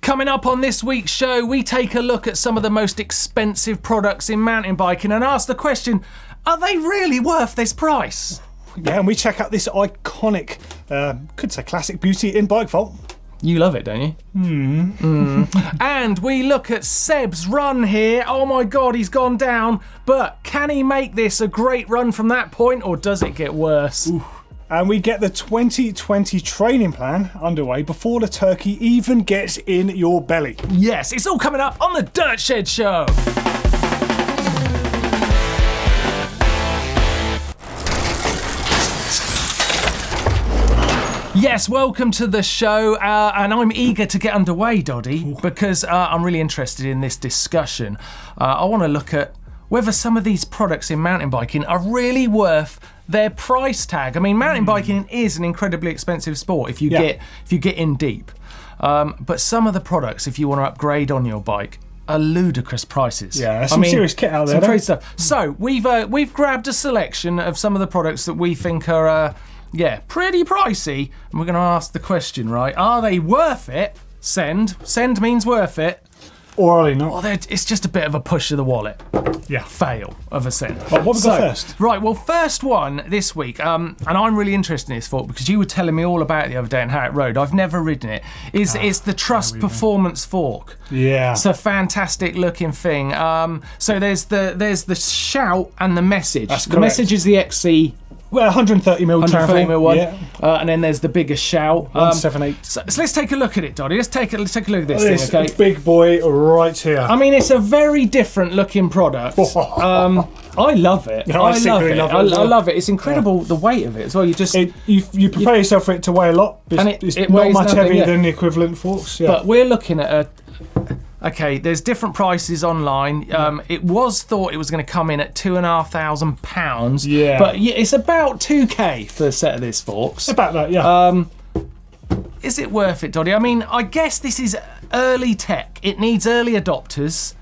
Coming up on this week's show, we take a look at some of the most expensive products in mountain biking and ask the question, are they really worth this price? Yeah, and we check out this iconic, could say classic beauty in bike vault. You love it, don't you? And we look at Seb's run here. Oh my God, he's gone down. But can he make this a great run from that point, or does it get worse? Ooh. And we get the 2020 training plan underway before the turkey even gets in your belly. Yes, it's all coming up on the Dirt Shed Show. Yes, welcome to the show, and I'm eager to get underway, Doddy, because I'm really interested in this discussion. I want to look at whether some of these products in mountain biking are really worth their price tag. I mean, mountain biking is an incredibly expensive sport if you get in deep. But some of the products, if you want to upgrade on your bike, are ludicrous prices. Yeah, there's some serious kit out there. Some crazy stuff. So we've grabbed a selection of some of the products that we think are pretty pricey, and we're going to ask the question, right? Are they worth it? Send means worth it. Or are they not? Or it's just a bit of a push of the wallet. Yeah. Fail of a cent. Well, what have we got first? Right, well, first one this week, and I'm really interested in this fork because you were telling me all about it the other day and how it rode. I've never ridden it. It's the Trust Performance fork. Yeah. It's a fantastic looking thing. So there's the shout and the message. That's the correct. message is the XC. Well, 130 mil 130 mil one, yeah. And then there's the bigger shout. 178. So let's take a look at it, Doddy. Let's take a look at this thing, okay? Big boy right here. I mean, it's a very different looking product. I love it. No, I love it. love it I as well. love it. It's incredible the weight of it as well. You prepare yourself for it to weigh a lot. It's it not weighs much nothing, heavier yeah. than the equivalent forks. Yeah. But we're looking at okay, there's different prices online. It was thought it was going to come in at £2,500. Yeah. But it's about 2K for a set of this forks. About that, yeah. Is it worth it, Doddy? I mean, I guess this is early tech. It needs early adopters,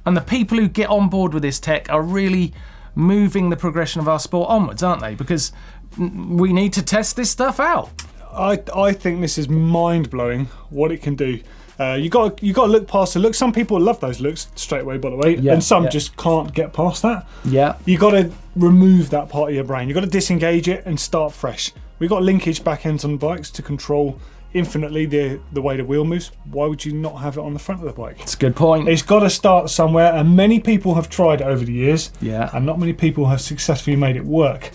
and the people who get on board with this tech are really moving the progression of our sport onwards, aren't they? Because we need to test this stuff out. I think this is mind-blowing what it can do. You got to look past the looks. Some people love those looks straight away, by the way, and some just can't get past that. Yeah. You got to remove that part of your brain. You got to disengage it and start fresh. We've got linkage back ends on bikes to control infinitely the way the wheel moves. Why would you not have it on the front of the bike? That's a good point. It's got to start somewhere, and many people have tried it over the years. Yeah. And not many people have successfully made it work.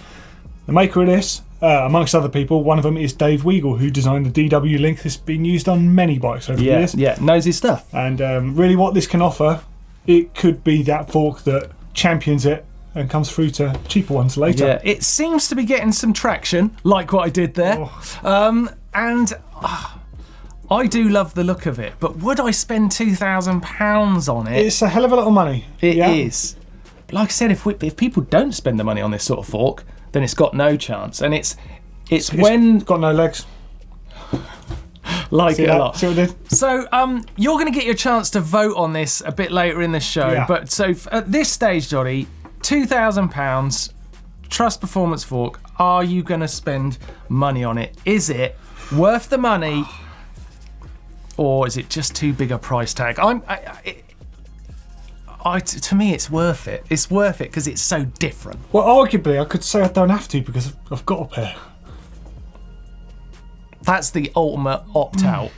The maker of this, amongst other people, one of them is Dave Weagle, who designed the DW link that's been used on many bikes over the years. Yeah, knows his stuff. And really what this can offer, it could be that fork that champions it and comes through to cheaper ones later. Yeah, it seems to be getting some traction, like what I did there. I do love the look of it, but would I spend £2,000 on it? It's a hell of a lot of money. It is. But like I said, if people don't spend the money on this sort of fork, then it's got no chance. And it's when... It's got no legs. Like it a lot. See what I did? So you're going to get your chance to vote on this a bit later in the show. Yeah. But so at this stage, Doddy, £2,000 Trust Performance fork. Are you going to spend money on it? Is it worth the money, or is it just too big a price tag? To me, it's worth it. It's worth it because it's so different. Well, arguably, I could say I don't have to because I've got a pair. That's the ultimate opt-out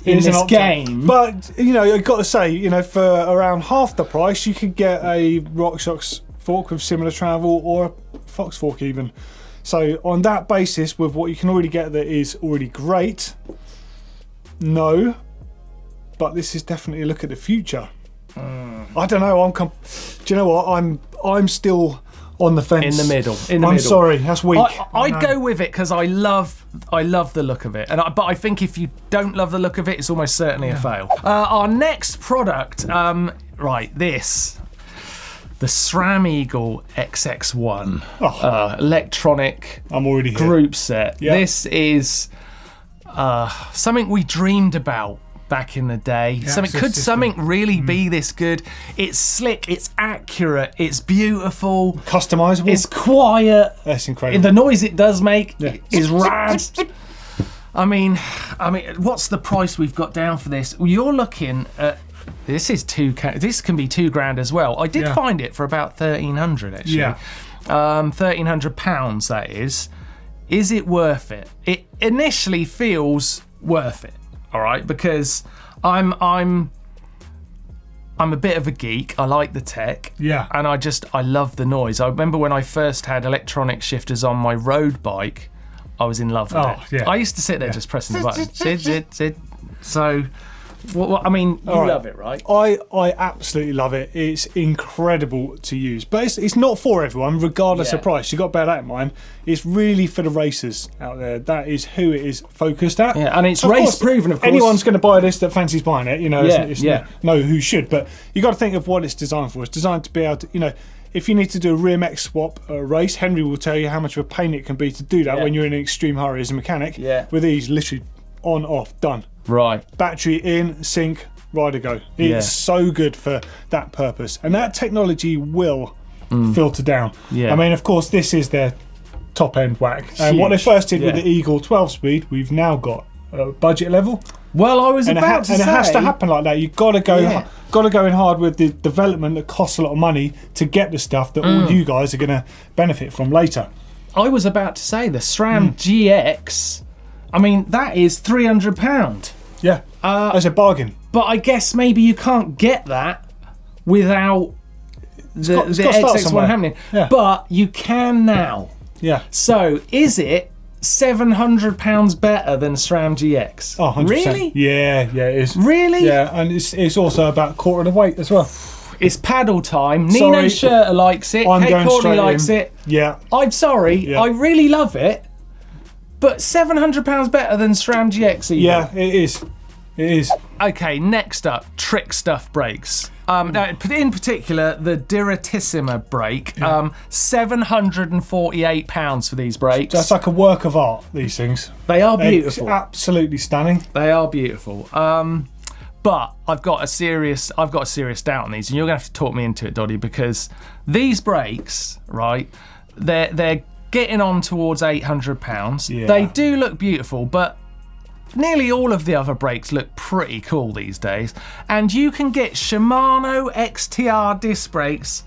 in this game. But, you've got to say, for around half the price, you could get a RockShox fork with similar travel, or a Fox fork even. So on that basis, with what you can already get that is already great, no. But this is definitely a look at the future. I don't know. Do you know what? I'm still on the fence. In the middle. I'm sorry, that's weak. I'd go with it because I love the look of it. But I think if you don't love the look of it, it's almost certainly a fail. Our next product, the SRAM Eagle XX1 electronic I'm already here. group set. Yep. This is something we dreamed about back in the day. Could something really be this good? It's slick, it's accurate, it's beautiful, customizable, it's quiet. That's incredible. The noise it does make is rad. I mean, what's the price we've got down for this? Well, you're looking at this is this can be £2,000 as well. I did find it for about 1,300 actually. Yeah. £1,300 that is. Is it worth it? It initially feels worth it. All right, because I'm a bit of a geek. I like the tech. Yeah. And I love the noise. I remember when I first had electronic shifters on my road bike, I was in love with it. Yeah. I used to sit there just pressing the button. Zit. So, I mean, you love it, right? I absolutely love it. It's incredible to use. But it's not for everyone, regardless of price. You've got to bear that in mind. It's really for the racers out there. That is who it is focused at. Yeah, and it's race proven, of course. Anyone's going to buy this that fancies buying it. You know, no, who should. But you got to think of what it's designed for. It's designed to be able to, you know, if you need to do a rear mech swap race, Henry will tell you how much of a pain it can be to do that when you're in an extreme hurry as a mechanic. Yeah. With these, literally on, off, done. Right. Battery in, sync, rider go. It's so good for that purpose. And that technology will filter down. Yeah. I mean, of course, this is their top end whack. And what they first did with the Eagle 12 speed, we've now got a budget level. Well, I was about to say, and it has to happen like that. You've got to go, got to go in hard with the development that costs a lot of money to get the stuff that all you guys are going to benefit from later. I was about to say the SRAM GX. I mean, that is £300. Yeah, as a bargain. But I guess maybe you can't get that without the XX1 happening. Yeah. But you can now. Yeah. So is it £700 better than SRAM GX? Oh, 100%. Really? Yeah, it is. Really? Yeah, and it's also about a quarter of the weight as well. It's paddle time. Nino Schurter likes it. Kate Courtney likes it. Yeah. I'm sorry. Yeah. I really love it. But £700 better than SRAM GX even. Yeah, it is. It is. Okay, next up, trick stuff brakes. Now, in particular, the Diratissima brake. £748 for these brakes. That's like a work of art, these things. They are beautiful. It's absolutely stunning. They are beautiful. But I've got a serious doubt on these, and you're going to have to talk me into it, Doddy, because these brakes, right, they're getting on towards £800. Yeah. They do look beautiful, but nearly all of the other brakes look pretty cool these days. And you can get Shimano XTR disc brakes,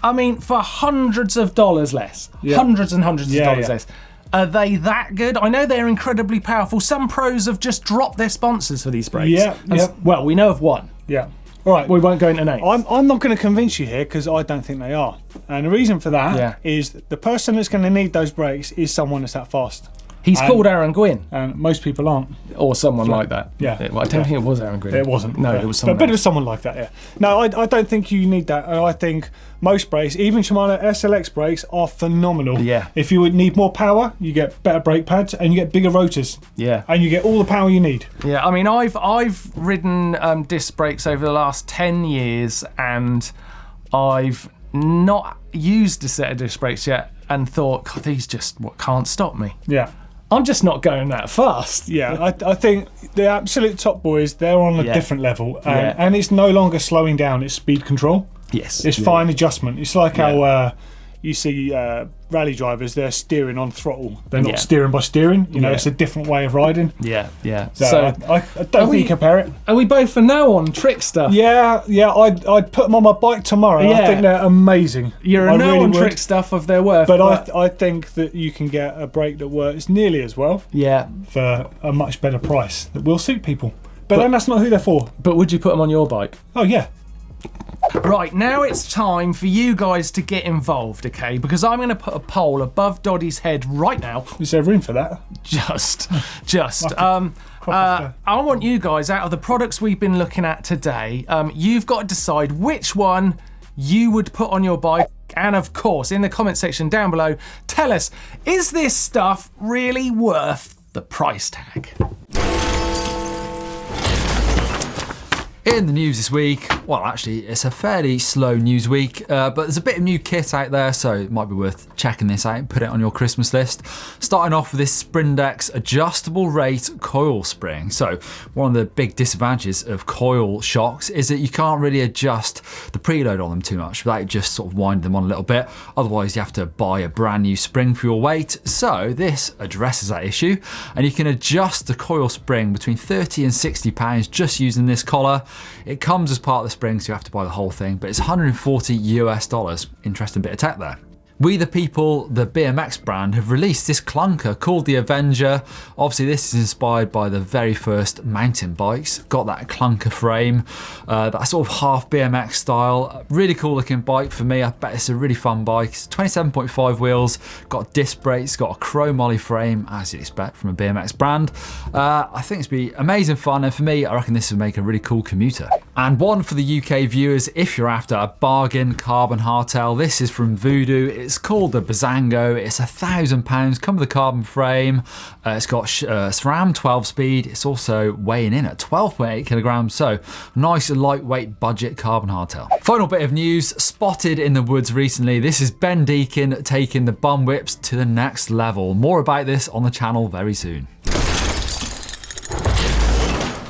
I mean, for hundreds of dollars less. Yeah. Hundreds and hundreds of dollars less. Are they that good? I know they're incredibly powerful. Some pros have just dropped their sponsors for these brakes. Yeah. Well, we know of one. Yeah. All right. We won't go into names. I'm not going to convince you here because I don't think they are. And the reason for that is the person that's going to need those brakes is someone that's that fast. He's called Aaron Gwynn. And most people aren't. Or someone like that. Yeah. Well, I don't think it was Aaron Gwynn. It wasn't. No, it was someone But it was someone like that, yeah. No, I don't think you need that. I think most brakes, even Shimano SLX brakes, are phenomenal. Yeah. If you would need more power, you get better brake pads and you get bigger rotors. Yeah. And you get all the power you need. Yeah, I mean, I've ridden disc brakes over the last 10 years and I've not used a set of disc brakes yet and thought, God, these just can't stop me. Yeah. I'm just not going that fast. Yeah, I think the absolute top boys, they're on a different level. And it's no longer slowing down, it's speed control. Yes. It's fine adjustment. It's like how you see rally drivers, they're steering on throttle. They're not steering by steering. You know, it's a different way of riding. Yeah, yeah. So I don't think you compare it. Are we both for no on trick stuff? Yeah, I'd put them on my bike tomorrow. Yeah. I think they're amazing. You're a no on trick stuff of their worth. But I think that you can get a brake that works nearly as well. Yeah. For a much better price that will suit people. But then that's not who they're for. But would you put them on your bike? Oh, yeah. Right, now it's time for you guys to get involved, okay? Because I'm going to put a poll above Doddy's head right now. Is there room for that? Just. I want you guys, out of the products we've been looking at today, you've got to decide which one you would put on your bike. And of course, in the comment section down below, tell us, is this stuff really worth the price tag? In the news this week, well actually it's a fairly slow news week, but there's a bit of new kit out there, so it might be worth checking this out and put it on your Christmas list. Starting off with this Sprindex adjustable rate coil spring. So one of the big disadvantages of coil shocks is that you can't really adjust the preload on them too much without just sort of winding them on a little bit. Otherwise you have to buy a brand new spring for your weight. So this addresses that issue, and you can adjust the coil spring between 30 and 60 pounds just using this collar. It comes as part of the spring, so you have to buy the whole thing, but it's $140 US. Interesting bit of tech there. We the People, the BMX brand, have released this clunker called the Avenger. Obviously this is inspired by the very first mountain bikes. Got that clunker frame, that sort of half BMX style. Really cool looking bike for me. I bet it's a really fun bike. It's 27.5 wheels, got disc brakes, got a chrome ollie frame, as you'd expect from a BMX brand. I think it's be amazing fun, and for me, I reckon this would make a really cool commuter. And one for the UK viewers, if you're after a bargain carbon hardtail, this is from Voodoo. It's called the Bazango. It's £1,000, come with a carbon frame. It's got SRAM 12 speed. It's also weighing in at 12.8 kilograms, so nice lightweight budget carbon hardtail. Final bit of news, spotted in the woods recently. This is Ben Deacon taking the bum whips to the next level. More about this on the channel very soon.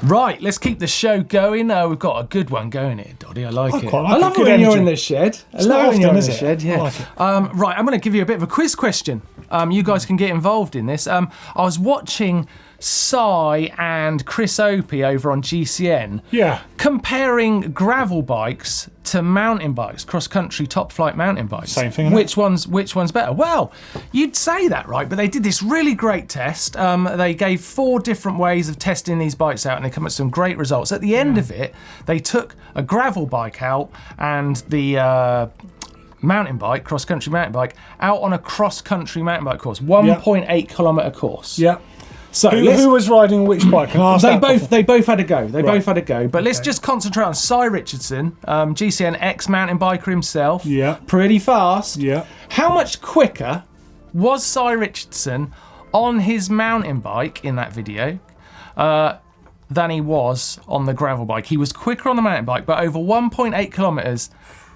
Right, let's keep the show going. We've got a good one going here, Doddy. I like it. Quite like I love it. it when Good you're energy. in the shed. I It's love not it when you're in often, the is it? shed. Yeah. I like it. Right, I'm going to give you a bit of a quiz question. You guys can get involved in this. I was watching Cy and Chris Opie over on GCN. Yeah. Comparing gravel bikes to mountain bikes, cross-country top-flight mountain bikes. Same thing, innit? Which one's better? Well, you'd say that, right? But they did this really great test. They gave 4 different ways of testing these bikes out, and they come up with some great results. At the end of it, they took a gravel bike out and the mountain bike, cross-country mountain bike, out on a cross-country mountain bike course, 1.8 kilometre course. Yeah. So who was riding which bike? Can I ask that before? They both had a go. They both had a go. But let's just concentrate on Cy Richardson, GCN ex-mountain biker himself. Yeah. Pretty fast. Yeah. How much quicker was Cy Richardson on his mountain bike in that video than he was on the gravel bike? He was quicker on the mountain bike, but over 1.8 kilometres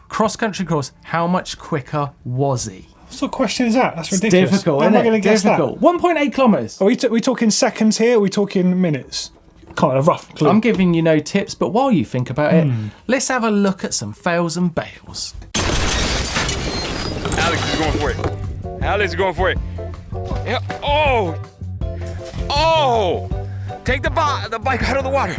cross-country course, how much quicker was he? What sort of question is that? That's ridiculous. Difficult, How am I isn't going it? to guess Difficult. that? 1.8 kilometres. Are we talking seconds here? Or are we talking minutes? Kind of rough clue. I'm giving you no tips, but while you think about it, let's have a look at some fails and bails. Alex is going for it. Alex is going for it. Yeah. Oh! Oh! Take the bike out of the water.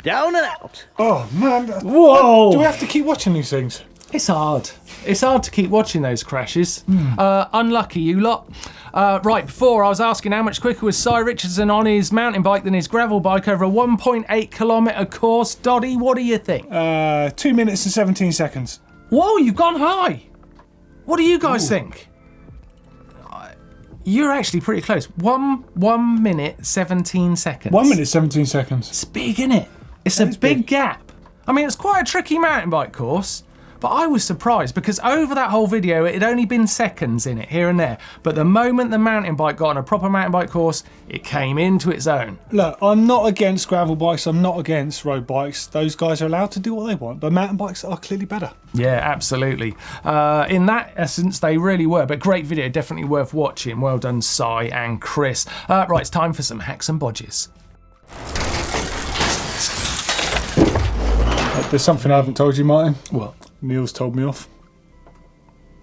Down and out. Oh, man. Whoa! Do we have to keep watching these things? It's hard. It's hard to keep watching those crashes. Unlucky, you lot. Right, before I was asking how much quicker was Cy Richardson on his mountain bike than his gravel bike over a 1.8 kilometre course. Doddy, what do you think? 2 minutes and 17 seconds. Whoa, you've gone high. What do you guys think? You're actually pretty close. 1 minute, 17 seconds. 1 minute, 17 seconds. It's big, innit? It's a big gap. I mean, it's quite a tricky mountain bike course, but I was surprised because over that whole video, it had only been seconds in it, here and there. But the moment the mountain bike got on a proper mountain bike course, it came into its own. Look, I'm not against gravel bikes. I'm not against road bikes. Those guys are allowed to do what they want, but mountain bikes are clearly better. Yeah, absolutely. In that essence, they really were. But great video, definitely worth watching. Well done, Cy and Chris. Right, it's time for some hacks and bodges. There's something I haven't told you, Martin. What? Neil's told me off.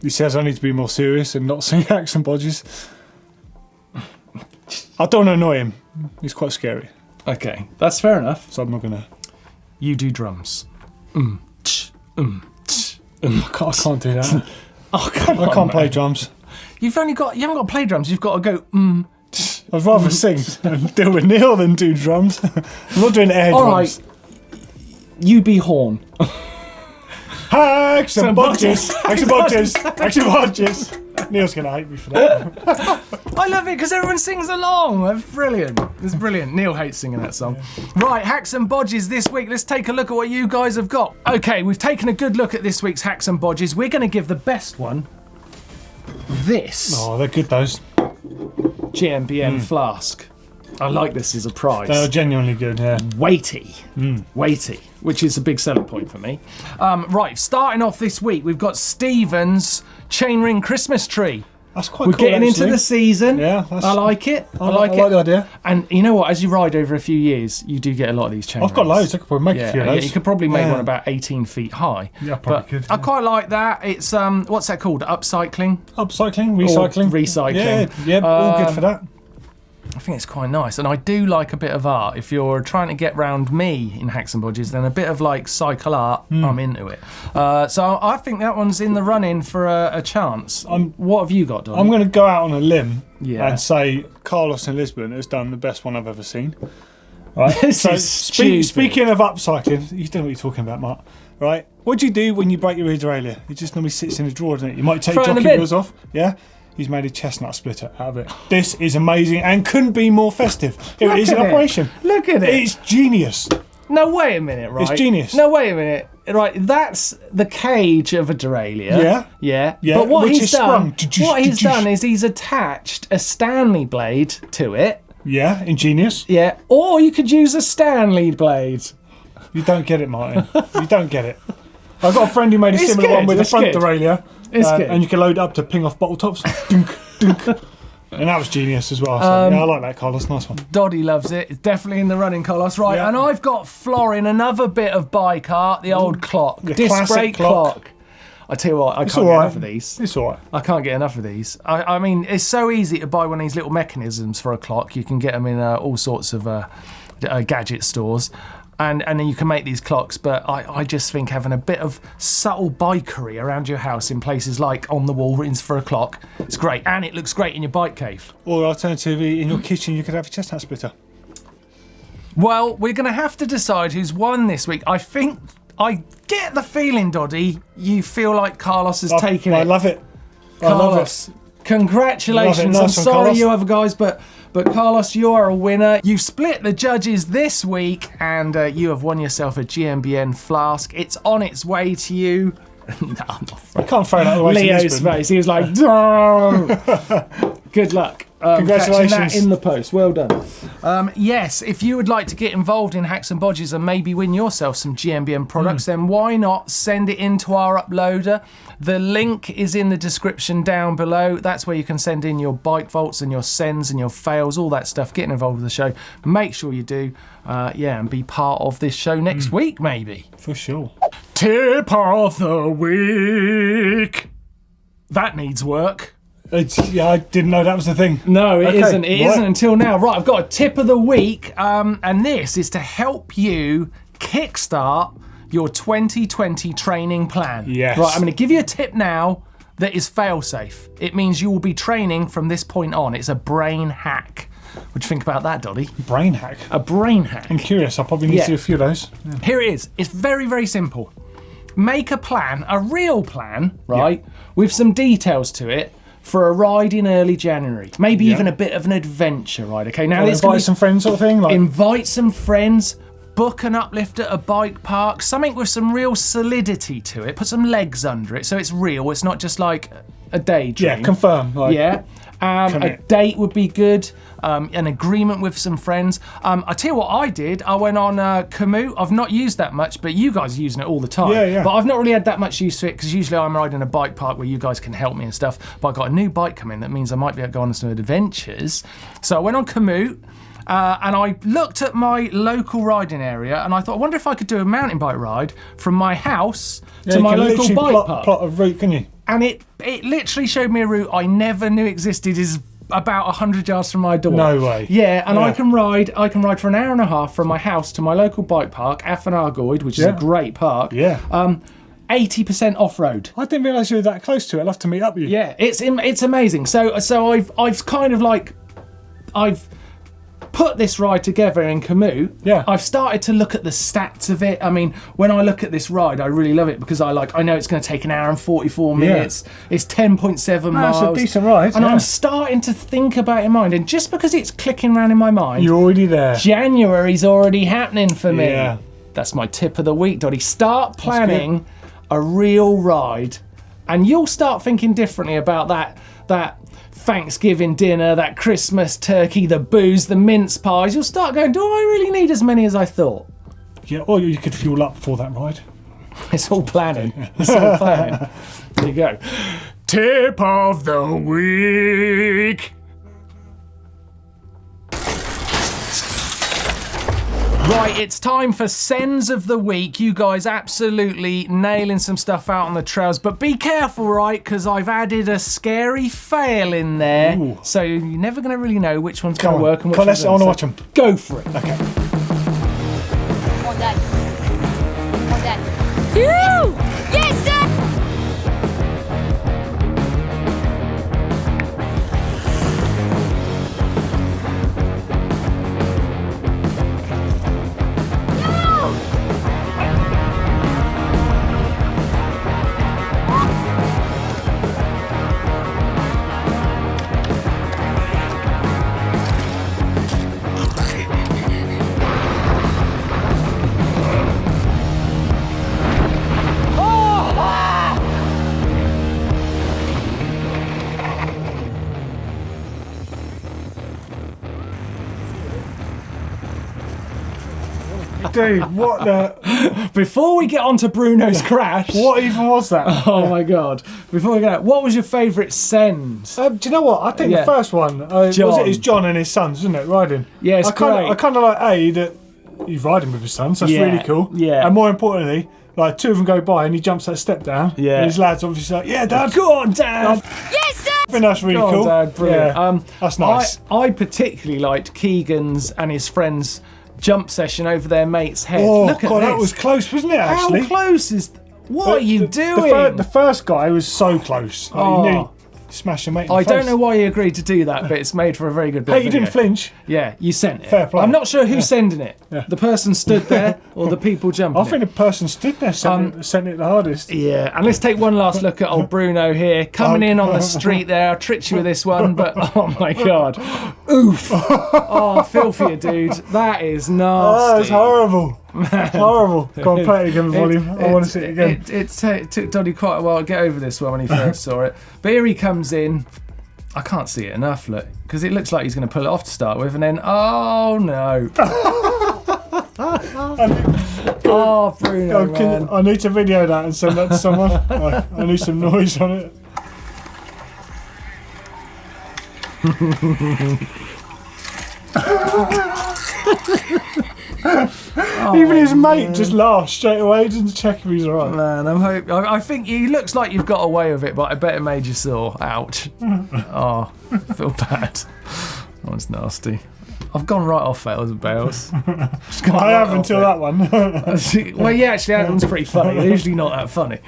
He says I need to be more serious and not sing hacks and bodges. I don't want to annoy him. He's quite scary, Okay, that's fair enough. so I'm not gonna. You do drums. I can't do that. Oh, come on, I can't play man. drums. You haven't got to play drums. You've got to go. I'd rather sing and deal with Neil than do drums. I'm not doing air All drums. right. You be horn. Hacks and bodges. bodges. Hacks and bodges. Neil's gonna hate me for that. I love it because everyone sings along. That's brilliant. It's brilliant. Neil hates singing that song. Right, Hacks and Bodges this week. Let's take a look at what you guys have got. Okay, we've taken a good look at this week's Hacks and Bodges. We're going to give the best one this Oh, they're good, those. GMBN flask. I like this as a prize. They're genuinely good, yeah. Weighty, which is a big selling point for me. Right, starting off this week, we've got Stephen's chainring Christmas tree. That's quite We're cool, getting into actually. the season. Yeah, I like it. I like I it. like the idea. And you know what? As you ride over a few years, you do get a lot of these chain I've got rings. loads. I could probably make a few of Yeah, those. you could probably make Yeah. one about 18 feet high. Yeah, I probably But could, I yeah. quite like that. It's what's that called? Upcycling. Upcycling, recycling. recycling. Yeah, all good for that. I think it's quite nice, and I do like a bit of art. If you're trying to get round me in Hacks and Bodges, then a bit of like cycle art, I'm into it. So I think that one's in the running for a chance. What have you got, Doddy? I'm going to go out on a limb Yeah. and say Carlos in Lisbon has done the best one I've ever seen. Right. This So is stupid. speaking of upcycling, you don't know what you're talking about, Mark. Right. What do you do when you break your rear derailleur? It just normally sits in a drawer, doesn't it? You might take Throw it in the jockey bin. wheels off. Yeah. He's made a chestnut splitter out of it. This is amazing and couldn't be more festive. Here it is in at it. operation. Look at it. It's genius. No, wait a minute, right? It's genius. No, wait a minute. Right, that's the cage of a derailleur. Yeah. Yeah. Yeah, But what which he's is done, sprung. what he's done is he's attached a Stanley blade to it. Yeah, ingenious. Yeah. Or you could use a Stanley blade. You don't get it, Martin. You don't get it. I've got a friend who made a It's similar good, one with a it's front good. derailleur. It's good. And you can load it up to ping off bottle tops. Dunk, dunk. And that was genius as well. So, yeah, I like that, Carlos. Nice one. Doddy loves it. It's definitely in the running, Carlos. Right, Yeah. and I've got florin, another bit of bike art, the old clock. The Disc classic brake clock. I tell you what, I It's can't all get right. enough of these. It's all right. I can't get enough of these. I mean, it's so easy to buy one of these little mechanisms for a clock. You can get them in all sorts of gadget stores. And then you can make these clocks, but I just think having a bit of subtle bikery around your house in places like on the wall rings for a clock, it's great. And it looks great in your bike cave. Or alternatively, in your kitchen, you could have a chestnut splitter. Well, we're going to have to decide who's won this week. I think, I get the feeling, Doddy, you feel like Carlos has taken it. I love it. I love it. Carlos, congratulations. Love it. Nice I'm one, sorry, Carlos. you other guys, but Carlos, you are a winner. You split the judges this week, and you have won yourself a GMBN flask. It's on its way to you. No, I'm not. I can't throw that away to Leo's Lisbon. face. He was like, "No." Good luck. Congratulations. Catching that in the post. Well done. Yes, if you would like to get involved in Hacks and Bodges and maybe win yourself some GMBN products, then why not send it into our uploader? The link is in the description down below. That's where you can send in your bike vaults and your sends and your fails, all that stuff. Getting involved with the show. Make sure you do. And be part of this show next week, maybe. For sure. Tip of the week. That needs work. Yeah, I didn't know that was the thing. No, it Okay, isn't. It right. not until now. Right, I've got a tip of the week, and this is to help you kickstart your 2020 training plan. Yes. Right, I'm going to give you a tip now that is fail-safe. It means you will be training from this point on. It's a brain hack. What do you think about that, Doddy? Brain hack. A brain hack. I'm curious. I probably need Yeah. to do a few of those. Here it is. It's very, very simple. Make a plan, a real plan, right, with some details to it for a ride in early January. Maybe even a bit of an adventure ride, okay? Now, this Invite some friends sort of thing. Like, invite some friends, book an uplift at a bike park, something with some real solidity to it. Put some legs under it so it's real. It's not just like a daydream. yeah, confirm. Like, Yeah. A Commit. date would be good. An agreement with some friends. I tell you what I did. I went on Komoot. I've not used that much, but you guys are using it all the time. Yeah, yeah. But I've not really had that much use to it because usually I'm riding a bike park where you guys can help me and stuff. But I got a new bike coming. That means I might be able to go on some adventures. So I went on Komoot. And I looked at my local riding area and I thought, I wonder if I could do a mountain bike ride from my house to you my can local literally bike park. plot a route, can you? And it literally showed me a route I never knew existed about 100 yards from my door. No way. Yeah, and I can ride for an hour and a half from my house to my local bike park, Affinargoid, which is a great park. Yeah. 80% off-road. I didn't realise you were that close to it. I'd love to meet up with you. Yeah, it's amazing. So I've kind of like I've put this ride together in Komoot. Yeah. I've started to look at the stats of it. I mean, when I look at this ride, I really love it because I know it's going to take an hour and 44 minutes. It's 10.7 miles. It's a decent ride. And I'm starting to think about it in mind. And just because it's clicking around in my mind, you're already there. January's already happening for me. Yeah. That's my tip of the week, Doddy. Start planning a real ride, and you'll start thinking differently about that Thanksgiving dinner, that Christmas turkey, the booze, the mince pies. You'll start going, do I really need as many as I thought? Yeah, or you could fuel up for that ride. It's all planning. It's all planning. There you go. Tip of the week. Right, it's time for Sens of the Week. You guys absolutely nailing some stuff out on the trails, but be careful, right, because I've added a scary fail in there. Ooh. So you're never going to really know which one's going to work and which I want to watch them. Go for it. Okay. Come on, Dad. Come on, Dad. Yes, Dad! Dude, what the... Before we get on to Bruno's crash... What even was that? Oh my God. Before we get out, what was your favourite Sens? Do you know what? I think the first one was it John and his sons, isn't it? Riding. Yeah, it's great. I kind of like that he's riding with his sons. That's really cool. Yeah. And more importantly, like two of them go by and he jumps that step down. Yeah. And his lad's obviously like, yeah, Dad. Go on, Dad. Yes, Dad! I think that's really Go cool. on, Dad. Brilliant. Yeah. That's nice. I particularly liked Keegan's and his friends' jump session over their mate's head. Oh, Look at God, this. that was close, wasn't it, actually? How close is... What are you doing? The first guy was so close. Like, he nearly smashed your mate in the I face. don't know why you agreed to do that, but it's made for a very good bit of Hey, you video. didn't flinch. Yeah, you sent it. Fair play. I'm not sure who's sending it. Yeah. The person stood there or the people jumping I think the person stood there sent it the hardest. Yeah, and let's take one last look at old Bruno here, coming in on the street there. I tricked you with this one, but oh my God. Oof. Oh, I feel for you, dude. That is nasty. Oh, it's horrible. It's horrible. Go on, play it again, volume. I want to see it again. It took Doddy quite a while to get over this one when he first saw it. But here he comes in. I can't see it enough, look, because it looks like he's going to pull it off to start with, and then, oh no. Oh, Bruno, man. I need to video that and send that to someone. I need some noise on it. Even his mate just laughs straight away, doesn't check if he's alright. Man, I think he looks like you've got away with it, but I bet it made you sore. Ouch. Oh, I feel bad. That was nasty. I've gone right off fails and bails. I have until that one. Well, yeah, actually, that one's pretty funny. They're usually not that funny.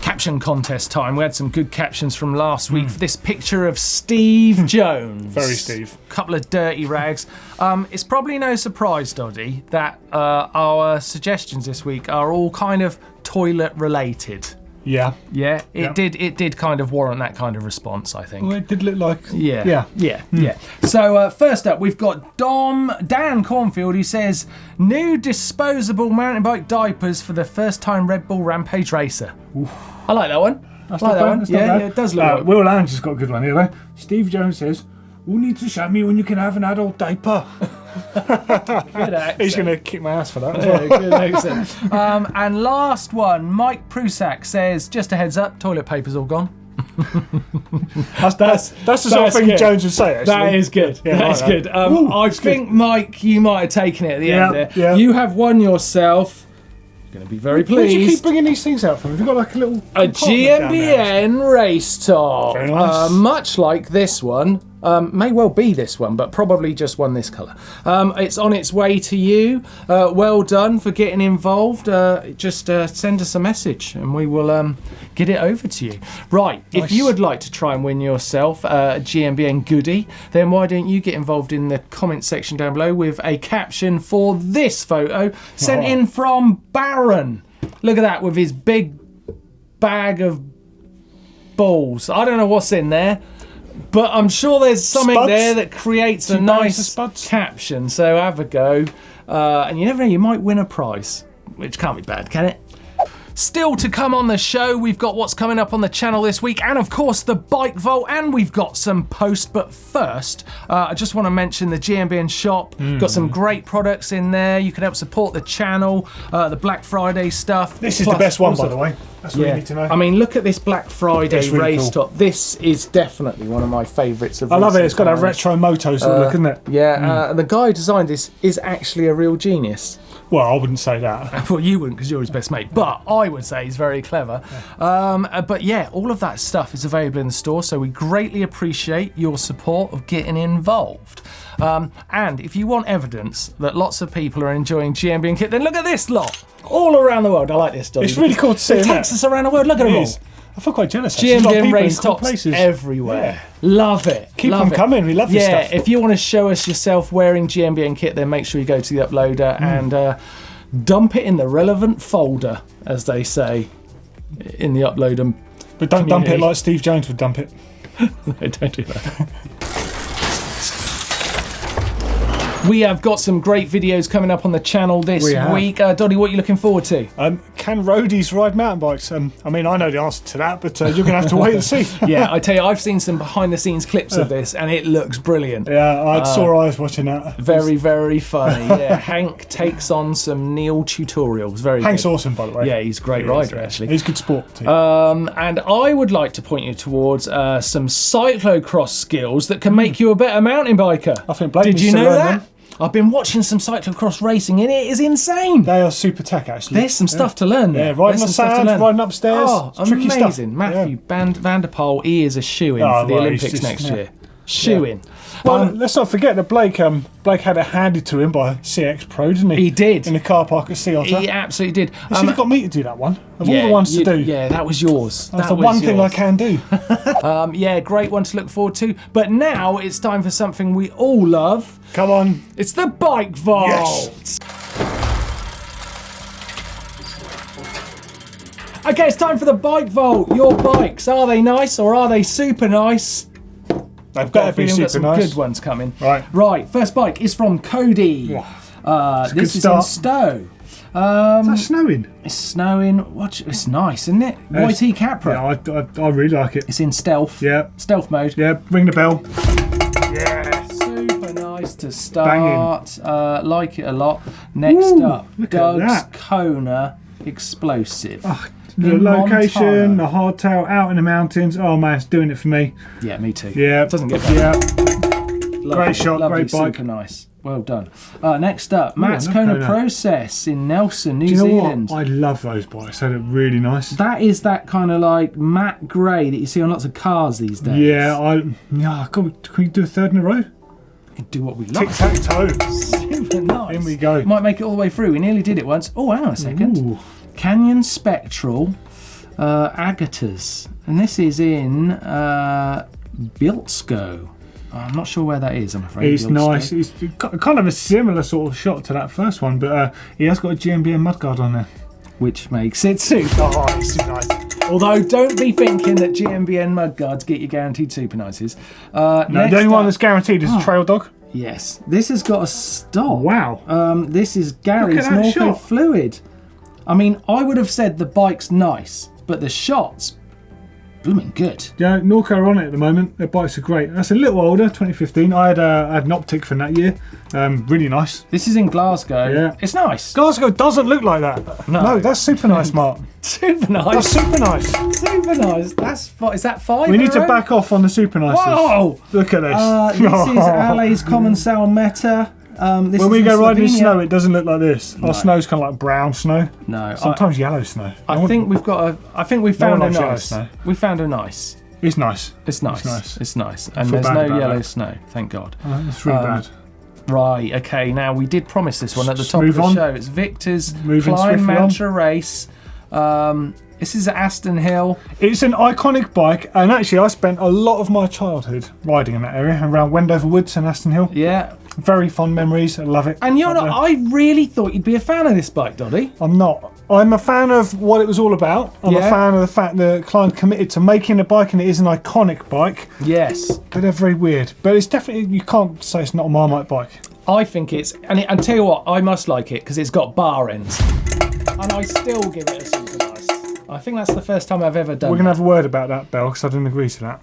Caption contest time. We had some good captions from last week for this picture of Steve Jones. Very Steve. Couple of dirty rags. It's probably no surprise, Doddy, that our suggestions this week are all kind of toilet related. Yeah. Yeah, it did kind of warrant that kind of response, I think. Well, it did look like... Yeah. So first up, we've got Dan Cornfield, who says, new disposable mountain bike diapers for the first time Red Bull Rampage racer. Oof. I like that one. That's I like not that bad. one. That's not Yeah, bad. yeah, it does look Will Allen's just got a good one here, though. Steve Jones says, who needs to show me when you can have an adult diaper? good accent. He's going to kick my ass for that as Yeah, well. good accent. And last one, Mike Prusak says, just a heads up, toilet paper's all gone. That's the sort of thing good. Jones would say, actually. That is good. Yeah, that is like good. that. Ooh, I that's think, good. Mike, you might have taken it at the end there. Yeah. You have won yourself Going to be very Where do you keep pleased. bringing these things out from? Have you got like a little A compartment down there? GMBN race top. Very nice. Much like this one. May well be this one, but probably just one this colour. It's on its way to you. Well done for getting involved. Just send us a message and we will get it over to you. Right, Nice. if you would like to try and win yourself a GMBN goodie, then why don't you get involved in the comment section down below with a caption for this photo sent in from Baron. Look at that with his big bag of balls. I don't know what's in there, but I'm sure there's something Spuds? there that creates a 2 bags of nice spuds? caption. So have a go. And you never know, you might win a prize, which can't be bad, can it? Still to come on the show, we've got what's coming up on the channel this week, and of course the bike vault, and we've got some posts. But first, I just want to mention the GMBN shop. Got some great products in there. You can help support the channel, the Black Friday stuff. This is the best one, by the way. That's what you need to know. I mean, look at this Black Friday It's really race cool. top. This is definitely one of my favourites of I love it. recent It's got that times. retro moto sort of look, isn't it? Yeah, and the guy who designed this is actually a real genius. Well, I wouldn't say that. Well, you wouldn't because you're his best mate, but I would say he's very clever. But yeah, all of that stuff is available in the store, so we greatly appreciate your support of getting involved. And if you want evidence that lots of people are enjoying GMBN kit, then look at this lot all around the world. I like this, Doddy. It's really cool to see, It isn't takes it? us around the world. Look at them It all. is. I feel quite jealous. actually. There's a lot of GMBN people in race cool tops places. everywhere. Love it. Keep Love them it. coming. We love this Yeah, stuff. if you want to show us yourself wearing GMBN kit, then make sure you go to the uploader and dump it in the relevant folder, as they say in the uploader. But don't dump it community. like Steve Jones would dump it. No, don't do that. We have got some great videos coming up on the channel this We have. week. Doddy, what are you looking forward to? Can roadies ride mountain bikes? I mean, I know the answer to that, but you're going to have to wait and see. Yeah, I tell you, I've seen some behind the scenes clips of this and it looks brilliant. Yeah, I had sore eyes watching that. Very, very funny. Yeah, Hank takes on some Neil tutorials. Very Hank's good. awesome, by the way. Yeah, he's a great rider, actually. He's good sport, too. And I would like to point you towards some cyclocross skills that can make you a better mountain biker. I think Blake Did needs you to know learn that? them. I've been watching some cyclocross racing and it is insane. They are super tech, actually. There's some stuff to learn there. Yeah, riding There's on some stuff to sand, learn. riding upstairs. Oh, It's tricky stuff. amazing. Matthew Van der Poel, he is a shoe-in for the well, Olympics he's just- next yeah. year. Shoe-in. Well, let's not forget that Blake had it handed to him by CX Pro, didn't he? He did. In the car park at Sea Otter. He absolutely did. You should have got me to do that one. Of all the ones to do. Yeah, that was yours. That's That the was one thing I yours. can do. Yeah, great one to look forward to. But now it's time for something we all love. Come on. It's the bike vault. Yes. Okay, it's time for the bike vault. Your bikes, are they nice or are they super nice? They've Got got a to be feeling we've got super some nice. good ones coming. Right. First bike is from Cody. a This good is in start. Stowe. Is that snowing? It's snowing. It's nice, isn't it? YT Capra. Yeah, I really like it. It's in stealth. Yeah. Stealth mode. Yeah, ring the bell. Yes. Super nice to start. Like it a lot. Next Ooh, up, look at Doug's that. Kona Explosive. The In location, Montana. the hardtail, out in the mountains. Oh man, it's doing it for me. Yeah, me too. Yeah. Doesn't get better. Yeah. Lovely, Great shot, lovely, great bike. super nice. Well done. Next up, Matt's no Kona Kona. Process in Nelson, New Do you know Zealand. what? I love those bikes. They look really nice. That is that kind of like matte grey that you see on lots of cars these days. Yeah, can we do a third in a row? We can do what we like. Tic-tac-toe. Super nice. In we go. Might make it all the way through. We nearly did it once. Oh, hang on a second. Ooh. Canyon Spectral Agatas. And this is in Biltsko. I'm not sure where that is, I'm afraid. It's Biltsko. nice. It's kind of a similar sort of shot to that first one, but he has got a GMBN mudguard on there. Which makes it super. Oh, it's super nice. Although, don't be thinking that GMBN mudguards get you guaranteed super nices. No, the only one that's guaranteed is a Trail Dog. Yes. This has got a stop. Wow. This is Gary's that Norco shot. Fluid. I mean, I would have said the bike's nice, but the shot's blooming good. Yeah, Norco are on it at the moment. Their bikes are great. That's a little older, 2015. I had an Optic from that year. Really nice. This is in Glasgow. Yeah. It's nice. Glasgow doesn't look like that. No. that's super nice, Mark. Super That's nice. super nice. Super nice. Is that 5? We need to in a row? back off on the super nices. Whoa! Look at this. This is Alley's Common Cell Meta. When we go riding in snow, it doesn't look like this. No. Our snow's kind of like brown snow. No, Sometimes yellow snow. I think we've got a. I think we found a likes yellow nice. snow. We found a nice. It's nice. It's nice. nice. It's nice. And feel there's bad no about yellow that. snow. Thank God. It's really bad. Right. Okay. Now we did promise this one at the top of Move the on. show. It's Victor's Moving Climb swiftly on. Mantra Race. This is at Aston Hill. It's an iconic bike, and actually I spent a lot of my childhood riding in that area, around Wendover Woods and Aston Hill. Yeah. Very fond memories. I love it. And you're Up not. there. I really thought you'd be a fan of this bike, Doddy. I'm not. I'm a fan of what it was all about. I'm a Yeah. fan of the fact that Klein committed to making a bike, and it is an iconic bike. Yes. But they're very weird. But it's definitely, you can't say it's not a Marmite bike. I think it's. And tell you what, I must like it because it's got bar ends. And I still give it a super nice. I think that's the first time I've ever done We're going to that. have a word about that, Bell, because I didn't agree to that.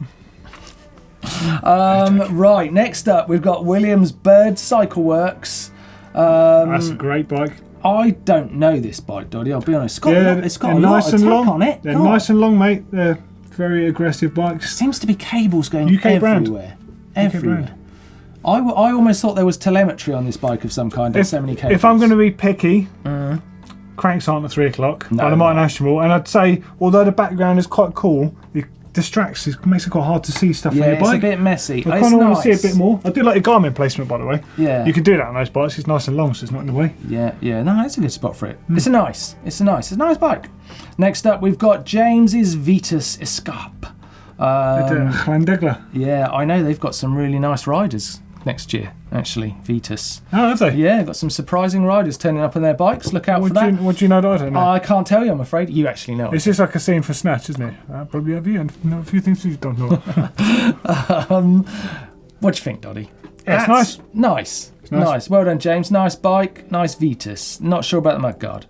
Right, next up we've got Williams Bird Cycle Works. That's a great bike. I don't know this bike, Doddy, I'll be honest. It's got they're a lot nice of and tech long. on it. They're God. nice and long, mate. They're very aggressive bikes. Seems to be cables going UK brand. everywhere. Everywhere. I almost thought there was telemetry on this bike of some kind. There's so many cables. If I'm going to be picky, cranks aren't at 3 o'clock No, on the Martyn no. National, and I'd say, although the background is quite cool, it distracts. It makes it quite hard to see stuff on Yeah, your it's bike. a bit messy. I It's kind of want to nice. see a bit more. I do like the Garmin placement, by the way. Yeah. You can do that on those bikes. It's nice and long, so it's not in the way. Yeah. No, that's a good spot for it. It's a nice bike. Next up, we've got James's Vitus Escape. Llandegla. Yeah, I know they've got some really nice riders next year, actually, Vitus. Oh, have they? Yeah, got some surprising riders turning up on their bikes. Look out for that. What do you know that I don't know? I can't tell you, I'm afraid. You actually know. It's just like a scene for Snatch, isn't it? Probably have you, and know a few things you don't know. What do you think, Doddy? Yeah, it's That's nice. Nice. Well done, James. Nice bike. Nice Vitus. Not sure about the mudguard.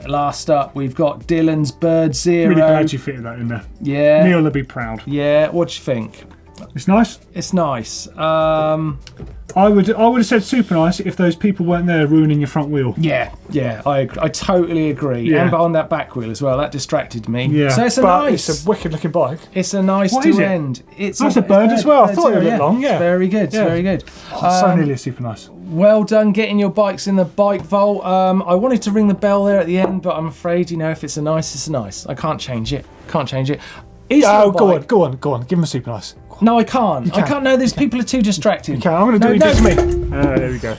Last up, we've got Dylan's Bird Zero. Really glad you fitted that in there. Yeah. Neil will be proud. Yeah. What do you think? It's nice. It's nice. I would have said super nice if those people weren't there ruining your front wheel. Yeah, I agree. I totally agree. Yeah. And on that back wheel as well, that distracted me. Yeah, So it's a but nice. it's a wicked looking bike. It's a nice What to is it? end. It's That's a bird as well. I thought it zero, looked long, yeah. It's very good. Yeah. It's very good. Oh, so nearly a super nice. Well done getting your bikes in the bike vault. I wanted to ring the bell there at the end, but I'm afraid, if it's a nice, it's a nice. I can't change it. Is Oh, your bike... go on. Give him a super nice. No, I can't. can. I can't. No, these people are too distracting. Okay, I'm going to do No, what you did to me. There we go.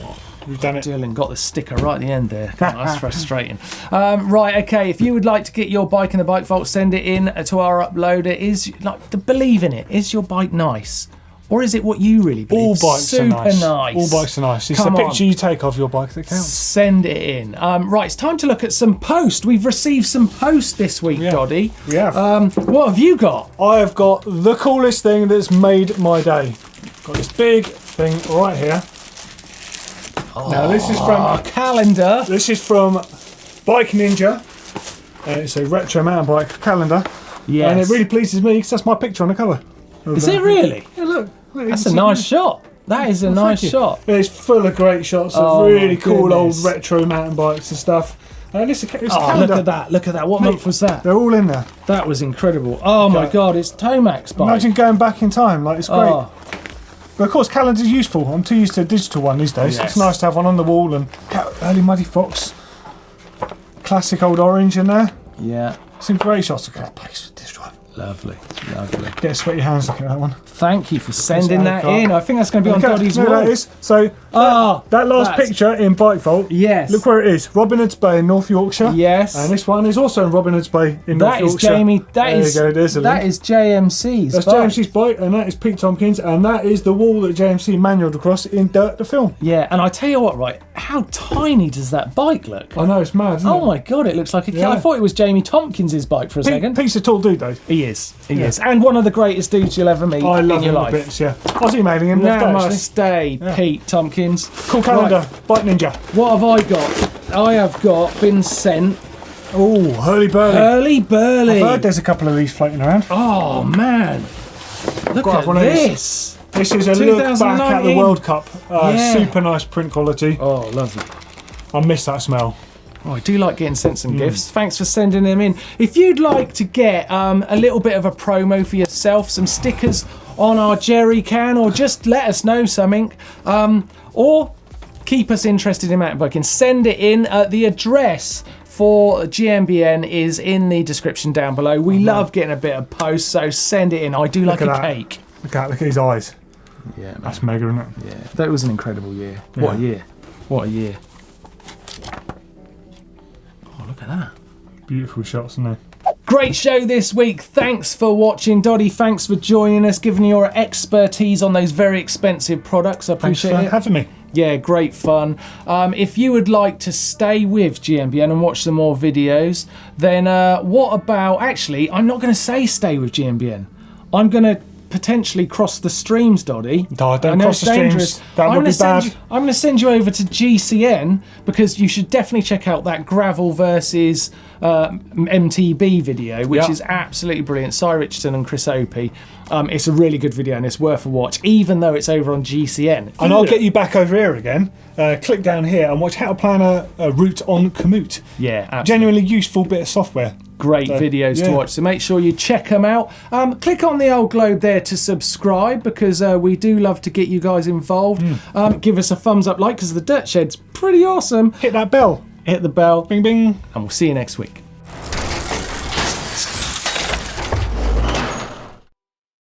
We've done it. Dylan got the sticker right at the end there. God, that's frustrating. Right, okay. If you would like to get your bike in the bike vault, send it in to our uploader. Believe in it. Is your bike nice? Or is it what you really All believe? bikes Super are nice. nice. All bikes are nice. It's Come the on. picture you take of your bike that counts. Send it in. Right, it's time to look at some post. We've received some post this week, Yeah. Doddy. We have. What have you got? I have got the coolest thing that's made my day. Got this big thing right here. Now this is A calendar. from Bike Ninja. It's a retro mountain bike calendar. Yes. And it really pleases me because that's my picture on the cover. Is it really? Yeah, look. That's a nice shot. That is a nice shot. It's full of great shots of Oh, really my cool old goodness. retro mountain bikes and stuff. And it's a Oh, calendar. look at that. Look at that. What month was that? They're all in there. That was incredible. Oh my Okay. God, it's Tomac's bike. Imagine going back in time. Like, it's great. Oh, But of course, calendars are useful. I'm too used to a digital one these days. Yes. It's nice to have one on the wall and early Muddy Fox. Classic old orange in there. yeah. Some great shots. Look at that place with this one. Lovely. Get sweaty hands looking at that one. Thank you for sending that It's in. I think that's going to be on Okay, Doddy's no, wall. that is. So that last that's- picture in Bike Vault. Yes. Look where it is. Robin Hood's Bay in North Yorkshire. Yes. And this one is also in Robin Hood's Bay in North That is Yorkshire. Jamie. There you go, there's a that link. is JMC's. That's bike. JMC's bike, and that is Pete Tompkins, and that is the wall that JMC manualed across in Dirt the film. Yeah, and I tell you what, right? How tiny does that bike look? I know, it's mad, isn't it? Oh my God, it looks like a kid. Yeah. I thought it was Jamie Tompkins' bike for a second. Pete's a tall dude, though. He is. He is. And one of the greatest dudes you'll ever meet I love in your him a life. bit, yeah. I was emailing him the other day, actually. Namaste, Pete Tompkins. Cool calendar, Bike Ninja. What have I got? I have been sent Oh, Hurly Burly. Hurly Burly. I've heard there's a couple of these floating around. Oh man, look Got at one of these. this. This is a look back at the 2019. World Cup. Yeah. Super nice print quality. Oh, lovely. I miss that smell. Oh, I do like getting sent some gifts. Thanks for sending them in. If you'd like to get a little bit of a promo for yourself, some stickers on our jerry can, or just let us know something, or keep us interested in mountain biking, send it in. The address for GMBN is in the description down below. We love getting a bit of post, so send it in. I do like a cake. Look at his eyes. Yeah, man. That's mega, isn't it? Yeah, that was an incredible year. Yeah. What a year. What a year. Oh, look at that. Beautiful shots, isn't they? Great show this week. Thanks for watching, Doddy. Thanks for joining us, giving your expertise on those very expensive products. I appreciate Thanks it. for having me. Yeah, great fun. If you would like to stay with GMBN and watch some more videos, then what about... Actually, I'm not going to say stay with GMBN. I'm going to potentially cross the streams, Doddy. No, don't cross the streams. That would be bad. I'm going to send you over to GCN, because you should definitely check out that gravel versus MTB video, which is absolutely brilliant. Cy Richardson and Chris Opie. It's a really good video and it's worth a watch, even though it's over on GCN. And I'll get you back over here again. Click down here and watch how to plan a route on Komoot. Yeah, absolutely. Genuinely useful bit of software. Great videos to watch, so make sure you check them out. Click on the old globe there to subscribe, because we do love to get you guys involved. Give us a thumbs up, like, because the dirt shed's pretty awesome. Hit that bell. Hit the bell. Bing, bing. And we'll see you next week.